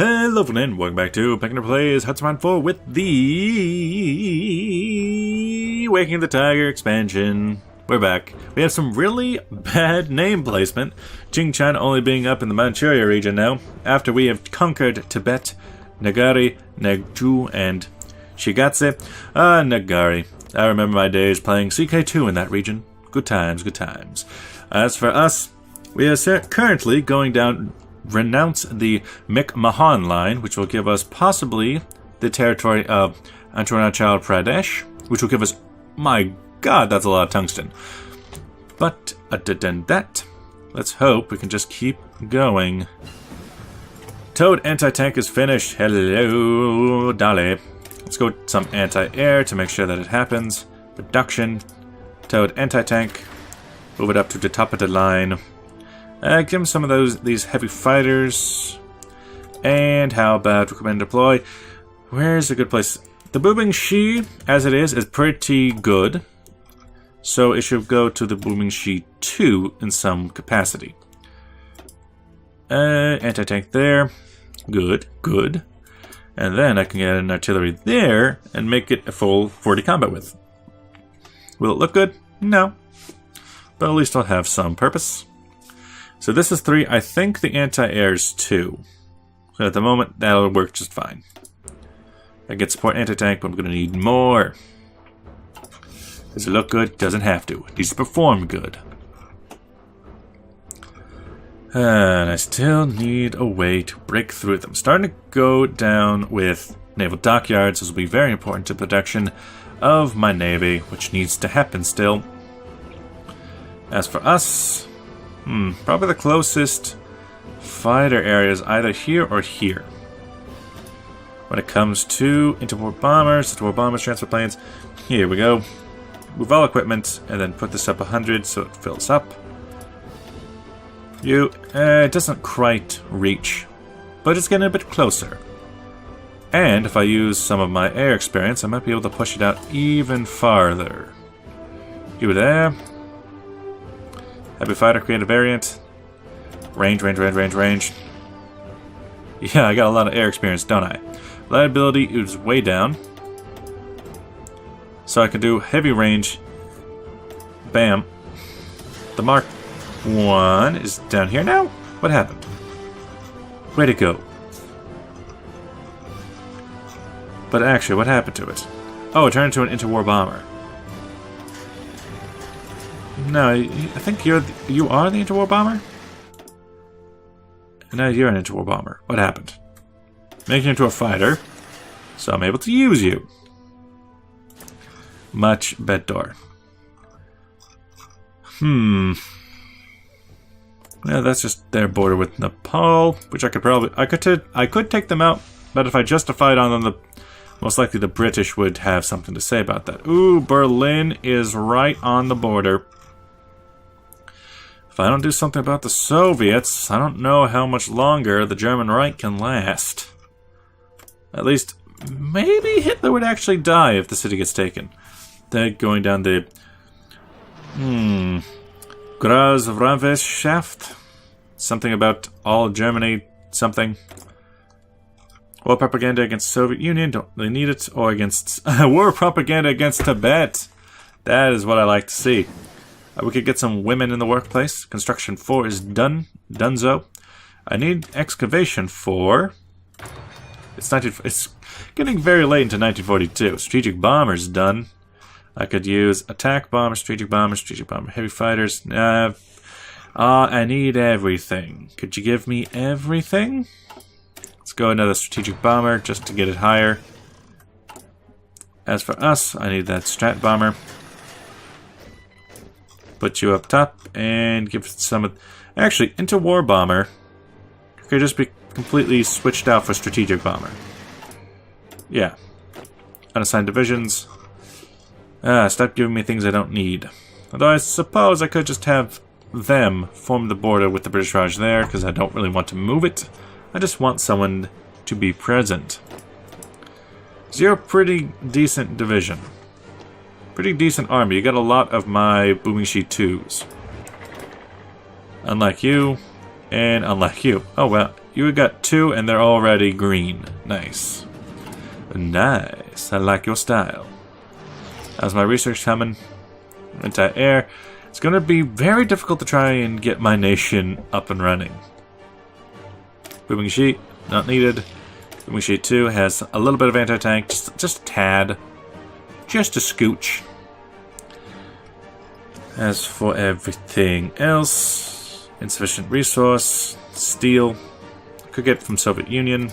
Hello and welcome back to Penkitten Plays Hudson 4 with the Waking the Tiger expansion. We're back. We have some really bad name placement. Qing only being up in the Manchuria region now, after we have conquered Tibet, Nagari, Negju, and Shigatse. Nagari. I remember my days playing CK2 in that region. Good times, good times. As for us, we are currently going down... Renounce the McMahon line, which will give us possibly the territory of Arunachal Pradesh, which will give us, my god, that's a lot of tungsten. But other than that, let's hope we can just keep going. Toad anti-tank is finished. Hello, Dale. Let's go with some anti-air to make sure that it happens. Production. Toad anti-tank. Move it up to the top of the line. Give him some of these heavy fighters. And how about recommend deploy? Where's a good place? The Booming Shi, as it is pretty good. So it should go to the Booming Shi 2 in some capacity. Anti-tank there. Good, good. And then I can get an artillery there and make it a full 40 combat with. Will it look good? No. But at least I'll have some purpose. So this is 3. I think the anti-air is 2. So at the moment, that'll work just fine. I get support anti-tank, but I'm going to need more. Does it look good? Doesn't have to. It needs to perform good. And I still need a way to break through them. Starting to go down with naval dockyards. This will be very important to production of my navy, which needs to happen still. As for us... probably the closest fighter area is either here or here. When it comes to interwar bombers, transfer planes, here we go. Move all equipment and then put this up 100 so it fills up. It doesn't quite reach, but it's getting a bit closer. And if I use some of my air experience, I might be able to push it out even farther. You there. Heavy fighter, create a variant. Range. Yeah, I got a lot of air experience, don't I? Reliability is way down. So I can do heavy range. Bam. The Mark 1 is down here now? What happened? Way to go. But actually, what happened to it? Oh, it turned into an interwar bomber. No, I think you are the interwar bomber? No, you're an interwar bomber. What happened? Making you into a fighter, so I'm able to use you. Much better. Yeah, that's just their border with Nepal, which I could take them out, but if I justified on them, most likely the British would have something to say about that. Ooh, Berlin is right on the border. If I don't do something about the Soviets, I don't know how much longer the German Reich can last. At least, maybe Hitler would actually die if the city gets taken. They're going down the... Grasraveschaft? Something about all Germany, something. War propaganda against Soviet Union, don't really need it. Or against... war propaganda against Tibet! That is what I like to see. We could get some women in the workplace. Construction 4 is done. Dunzo. I need excavation 4. It's getting very late into 1942. Strategic bombers done. I could use attack bomber, strategic bomber, heavy fighters. I need everything. Could you give me everything? Let's go another strategic bomber just to get it higher. As for us, I need that strat bomber. Put you up top and give some of... Actually, interwar bomber could just be completely switched out for strategic bomber. Yeah. Unassigned divisions. Stop giving me things I don't need. Although I suppose I could just have them form the border with the British Raj there, because I don't really want to move it. I just want someone to be present. So you're a pretty decent division. Pretty decent army. You got a lot of my Booming Shi 2s. Unlike you, and unlike you. Oh well, You got 2 and they're already green. Nice. Nice. I like your style. How's my research coming? Anti-air. It's going to be very difficult to try and get my nation up and running. Booming sheet. Not needed. Booming sheet 2 has a little bit of anti-tank. Just a tad. Just a scooch. As for everything else, insufficient resource, steel, could get from Soviet Union.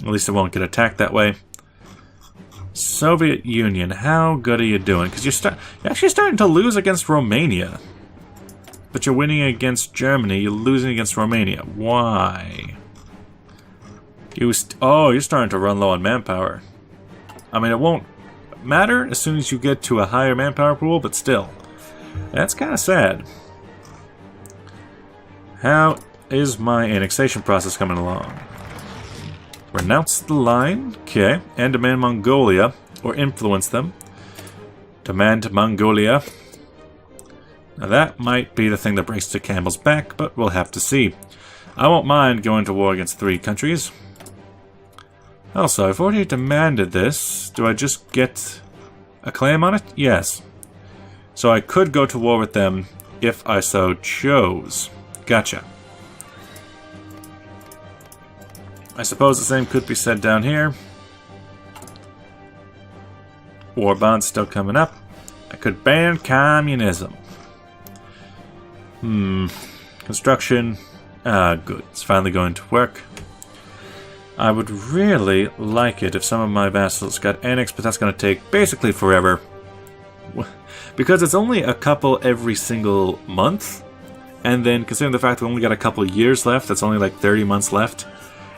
At least it won't get attacked that way. Soviet Union, how good are you doing? Because you're actually starting to lose against Romania. But you're winning against Germany, you're losing against Romania. Why? You're starting to run low on manpower. I mean, it won't matter as soon as you get to a higher manpower pool, but still. That's kind of sad. How is my annexation process coming along? Renounce the line, okay, and demand Mongolia, or influence them. Demand Mongolia. Now that might be the thing that breaks the camel's back, but we'll have to see. I won't mind going to war against 3 countries. Also, I've already demanded this. Do I just get a claim on it? Yes. So I could go to war with them if I so chose. Gotcha. I suppose the same could be said down here. War bonds still coming up. I could ban communism. Construction. Good. It's finally going to work. I would really like it if some of my vassals got annexed, but that's going to take basically forever. Because it's only a couple every single month. And then, considering the fact that we only got a couple years left, that's only like 30 months left,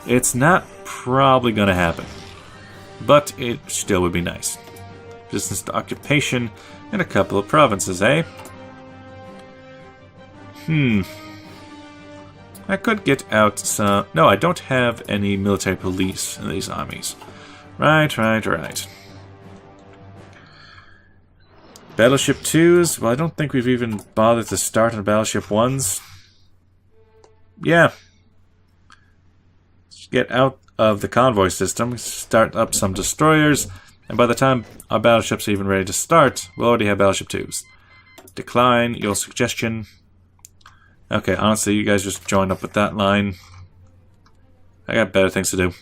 it's not probably going to happen. But it still would be nice. Business to occupation in a couple of provinces, eh? I could get out some... No, I don't have any military police in these armies. Right. Battleship 2s? Well, I don't think we've even bothered to start on Battleship 1s. Yeah. Let's get out of the convoy system, start up some destroyers, and by the time our battleships are even ready to start, we'll already have Battleship 2s. Decline your suggestion. Okay, honestly, you guys just join up with that line. I got better things to do.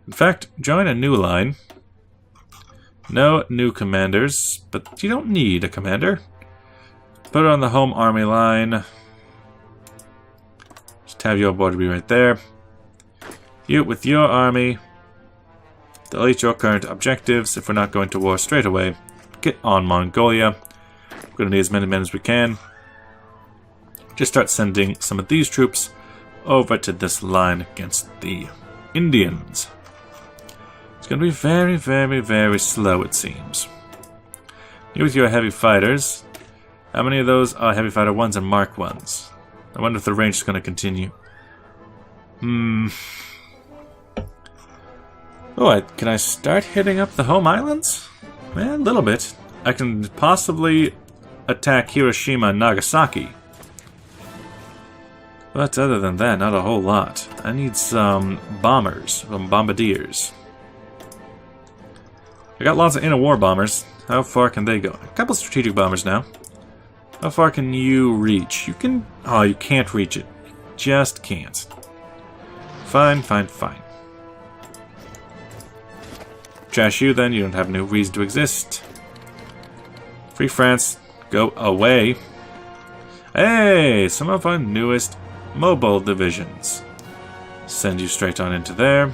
In fact, join a new line. No new commanders, but you don't need a commander. Put it on the home army line. Just have your border be right there. You with your army. Delete your current objectives if we're not going to war straight away. Get on Mongolia. We're going to need as many men as we can. Just start sending some of these troops over to this line against the Indians. It's going to be very, very, very slow, it seems. You with your heavy fighters. How many of those are heavy fighter 1s and Mark 1s? I wonder if the range is going to continue. Oh, can I start hitting up the home islands? Well, a little bit. I can possibly attack Hiroshima and Nagasaki. But other than that, not a whole lot. I need some bombers, some bombardiers. I got lots of interwar bombers. How far can they go? A couple strategic bombers now. How far can you reach? You can... Oh, you can't reach it. You just can't. Fine. Trash you then, you don't have no reason to exist. Free France, go away. Hey, some of our newest mobile divisions. Send you straight on into there.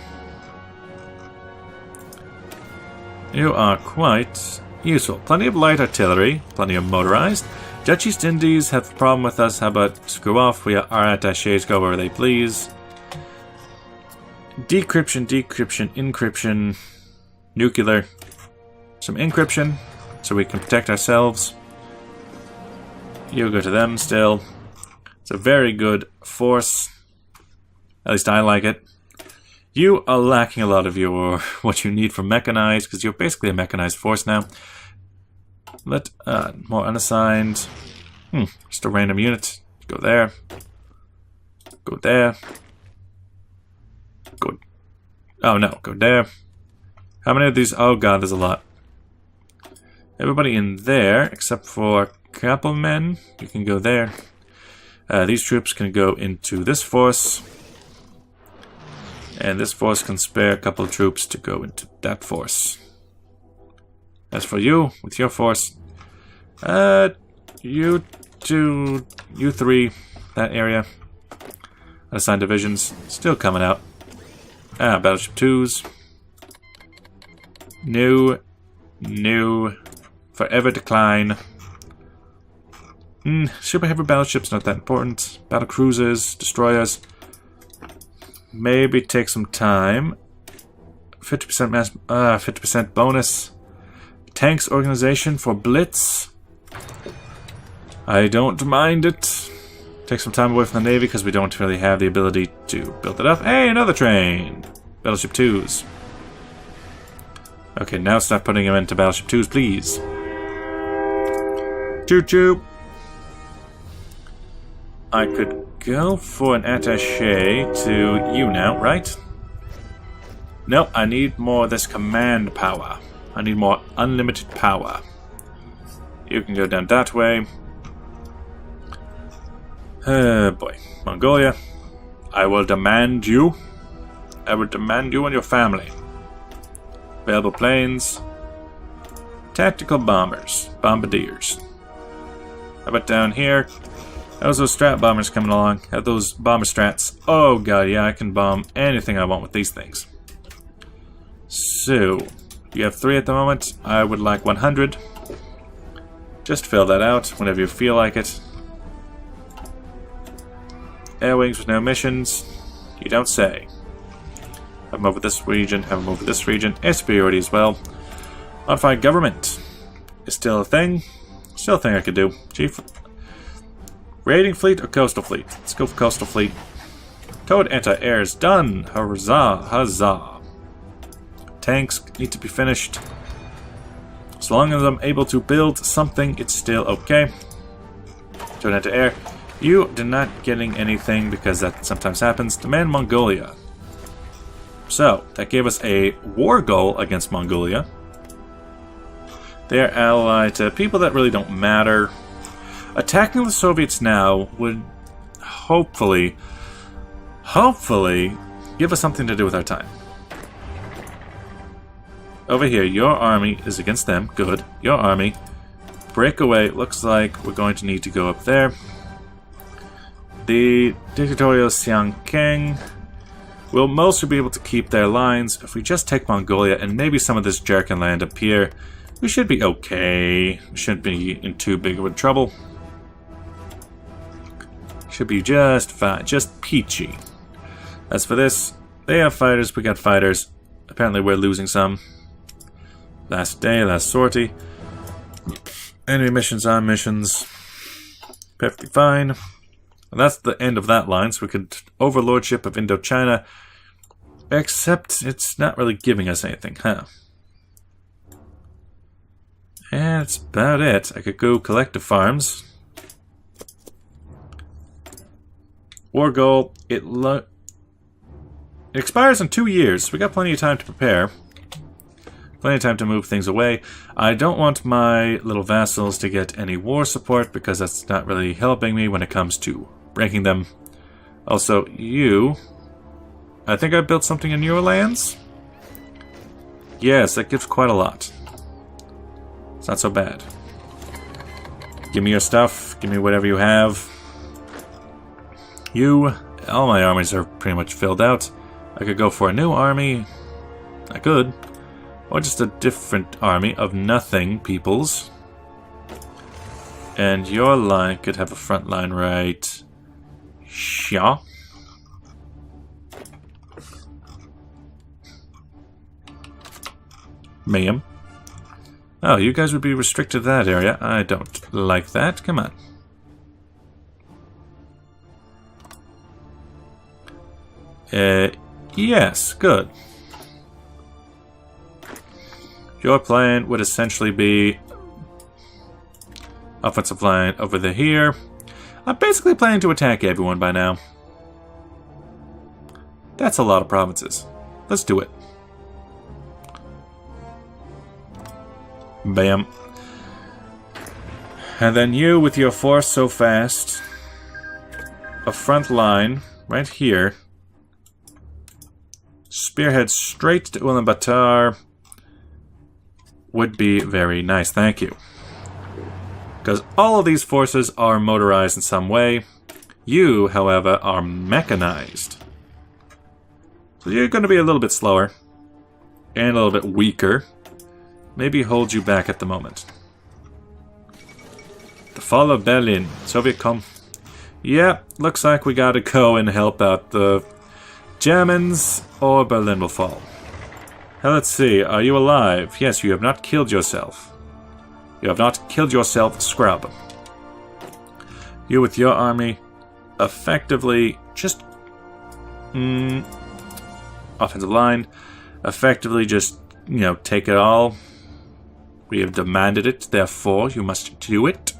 You are quite useful. Plenty of light artillery, plenty of motorized. Dutch East Indies have a problem with us. How about screw off? We are attachés, go where they please. Decryption, encryption, nuclear. Some encryption, so we can protect ourselves. You go to them still. It's a very good force. At least I like it. You are lacking a lot of your what you need for mechanized, because you're basically a mechanized force now. More unassigned. Just a random unit. Go there. Go there. Go... Oh, no. Go there. How many of these? Oh, God, there's a lot. Everybody in there, except for a couple men. You can go there. These troops can go into this force. And this force can spare a couple of troops to go into that force. As for you, with your force, you two, you three, that area. Unassigned divisions, still coming out. Battleship 2s. New, forever decline. Super heavy battleships, not that important. Battle cruisers, destroyers. Maybe take some time. 50% mass, 50% bonus. Tanks organization for Blitz. I don't mind it. Take some time away from the Navy because we don't really have the ability to build it up. Hey, another train! Battleship 2s. Okay, now start putting them into Battleship 2s, please. Choo-choo! I could go for an attaché to you now, right? Nope, I need more of this command power. I need more unlimited power. You can go down that way. Boy. Mongolia. I will demand you. I will demand you and your family. Available planes. Tactical bombers. Bombardiers. How about down here? How's those strat bombers coming along? Have those bomber strats? Oh god, yeah, I can bomb anything I want with these things. So, you have 3 at the moment. I would like 100. Just fill that out whenever you feel like it. Air wings with no missions. You don't say. Have them over this region, have them over this region. Air superiority as well. Modified government is still a thing. Still a thing I could do. Chief. Raiding fleet or coastal fleet? Let's go for coastal fleet. Code anti-air is done. Huzzah, huzzah. Tanks need to be finished. As long as I'm able to build something, it's still okay. Turn into air. You are not getting anything because that sometimes happens. Demand Mongolia. So, that gave us a war goal against Mongolia. They're allied to people that really don't matter. Attacking the Soviets now would hopefully give us something to do with our time. Over here, your army is against them. Good. Your army. Breakaway. Looks like we're going to need to go up there. The territorial Xiangkang will mostly be able to keep their lines. If we just take Mongolia and maybe some of this Jerkin land up here, we should be okay. We shouldn't be in too big of a trouble. Should be just fine. Just peachy. As for this, they have fighters, we got fighters. Apparently we're losing some. Last day, last sortie. Enemy missions on missions. Perfectly fine. And that's the end of that line, so we could overlordship of Indochina. Except it's not really giving us anything, huh? And that's about it. I could go collective farms. War goal. It expires in 2 years. We got plenty of time to prepare. Plenty of time to move things away. I don't want my little vassals to get any war support because that's not really helping me when it comes to ranking them. Also, you... I think I built something in your lands? Yes, that gives quite a lot. It's not so bad. Give me your stuff. Give me whatever you have. All my armies are pretty much filled out. I could go for a new army. I could. Or just a different army of nothing peoples. And your line could have a front line right... Sha. Ma'am. Oh, you guys would be restricted to that area. I don't like that. Come on. Yes, good. Your plan would essentially be offensive line over there here. I'm basically planning to attack everyone by now. That's a lot of provinces. Let's do it. Bam. And then you, with your force so fast, a front line right here, spearhead straight to Ulaanbaatar would be very nice. Thank you. Because all of these forces are motorized in some way. You, however, are mechanized. So you're going to be a little bit slower and a little bit weaker. Maybe hold you back at the moment. The fall of Berlin. Soviet Yeah, looks like we gotta go and help out the Germans, or Berlin will fall. Now let's see, are you alive? Yes, you have not killed yourself. You have not killed yourself, scrub. You with your army, effectively just... offensive line, effectively just, you know, take it all. We have demanded it, therefore you must do it.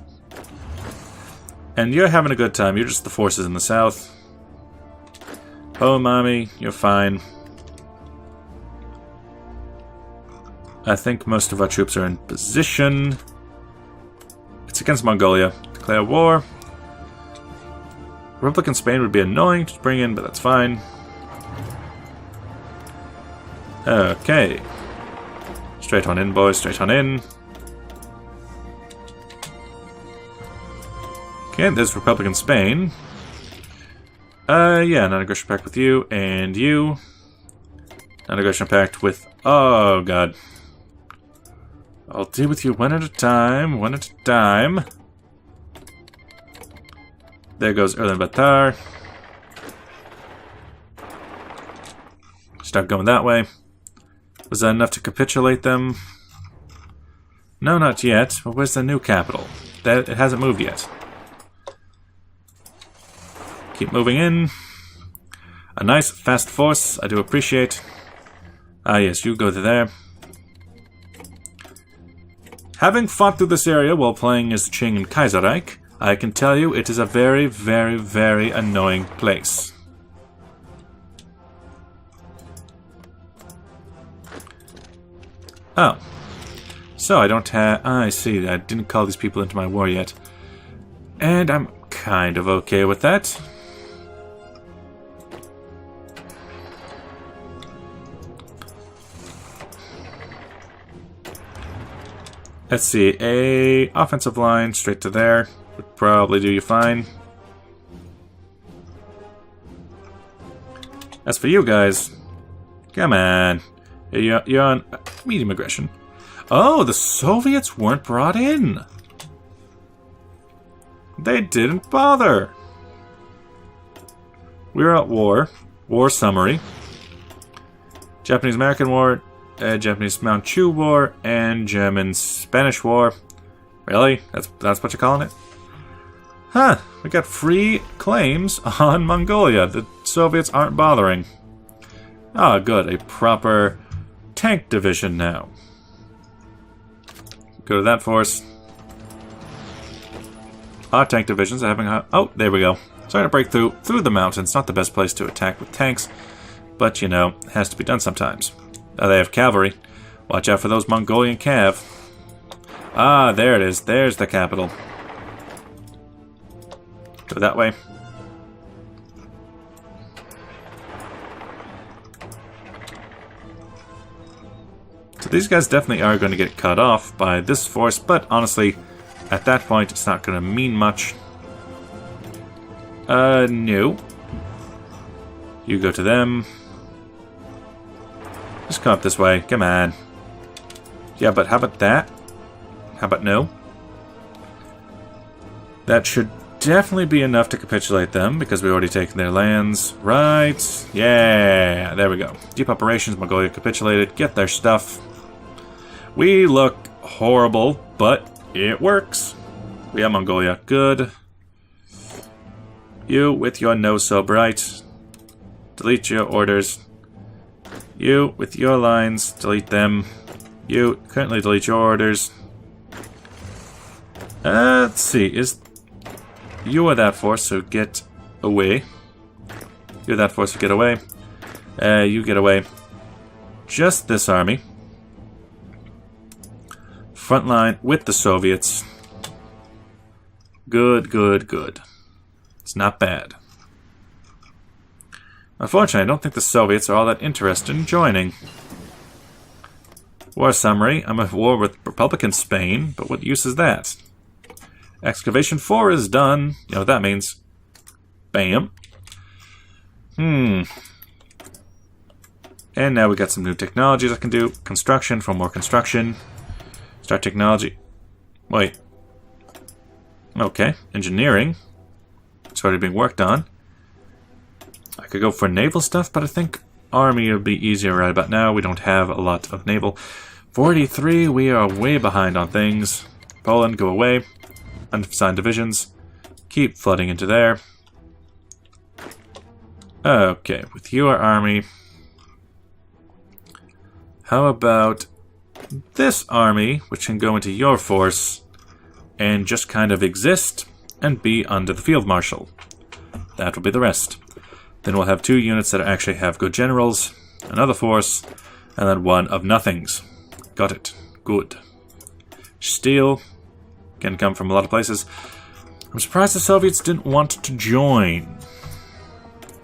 And you're having a good time. You're just the forces in the south. Oh, mommy, you're fine. I think most of our troops are in position. It's against Mongolia. Declare war. Republican Spain would be annoying to bring in, but that's fine. Okay. Straight on in, boys. Straight on in. Okay, there's Republican Spain. Yeah, non-aggression pact with you, and you. Non-aggression pact with... Oh, God. I'll deal with you one at a time, one at a time. There goes Ulaanbaatar. Start going that way. Was that enough to capitulate them? No, not yet. But where's the new capital? It hasn't moved yet. Keep moving in. A nice, fast force, I do appreciate. Ah, yes, you go to there. Having fought through this area while playing as the Qing and Kaiserreich, I can tell you it is a very, very, very annoying place. Oh. So I don't have... I see, I didn't call these people into my war yet. And I'm kind of okay with that. Let's see, a offensive line straight to there would probably do you fine. As for you guys, come on, you're on medium aggression. Oh, the Soviets weren't brought in. They didn't bother. We're at war. War summary. Japanese-American War. Japanese-Manchu War and German-Spanish War. Really? That's what you're calling it? Huh, we got free claims on Mongolia. The Soviets aren't bothering. Ah, good. A proper tank division now. Go to that force. Our tank divisions are having a... Oh, there we go. Starting to break through the mountains. Not the best place to attack with tanks. But, you know, it has to be done sometimes. Oh, they have cavalry. Watch out for those Mongolian cav. Ah, there it is. There's the capital. Go that way. So these guys definitely are going to get cut off by this force, but honestly, at that point, it's not going to mean much. No. You go to them. Just come up this way. Come on. Yeah, but how about that? How about no? That should definitely be enough to capitulate them, because we already taken their lands. Right. Yeah. There we go. Deep operations. Mongolia capitulated. Get their stuff. We look horrible, but it works. We have Mongolia. Good. You with your nose so bright. Delete your orders. You, with your lines, delete them. You, currently delete your orders. Let's see, You are that force, so get away. You're that force, so get away. You get away. Just this army. Frontline with the Soviets. Good, good, good. It's not bad. Unfortunately, I don't think the Soviets are all that interested in joining. War summary. I'm at war with Republican Spain, but what use is that? Excavation 4 is done. You know what that means. Bam. And now we got some new technologies I can do. Construction for more construction. Start technology. Wait. Okay. Engineering. It's already being worked on. I could go for naval stuff, but I think army would be easier right about now. We don't have a lot of naval. 43, we are way behind on things. Poland, go away. Unassigned divisions. Keep flooding into there. Okay, with your army. How about this army, which can go into your force and just kind of exist and be under the field marshal. That will be the rest. Then we'll have 2 units that actually have good generals, another force, and then 1 of nothings. Got it. Good. Steel can come from a lot of places. I'm surprised the Soviets didn't want to join.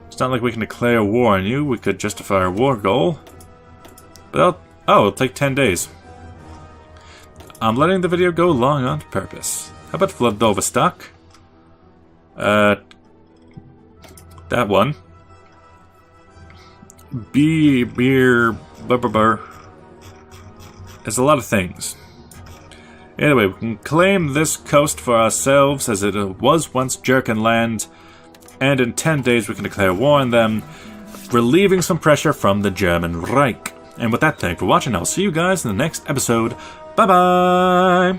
It's not like we can declare war on you. We could justify our war goal. But it'll take 10 days. I'm letting the video go long on purpose. How about Vladivostok? That one. Beer, There's a lot of things. Anyway, we can claim this coast for ourselves as it was once Jurchen land, and in 10 days we can declare war on them, relieving some pressure from the German Reich. And with that, thank you for watching. I'll see you guys in the next episode. Bye-bye!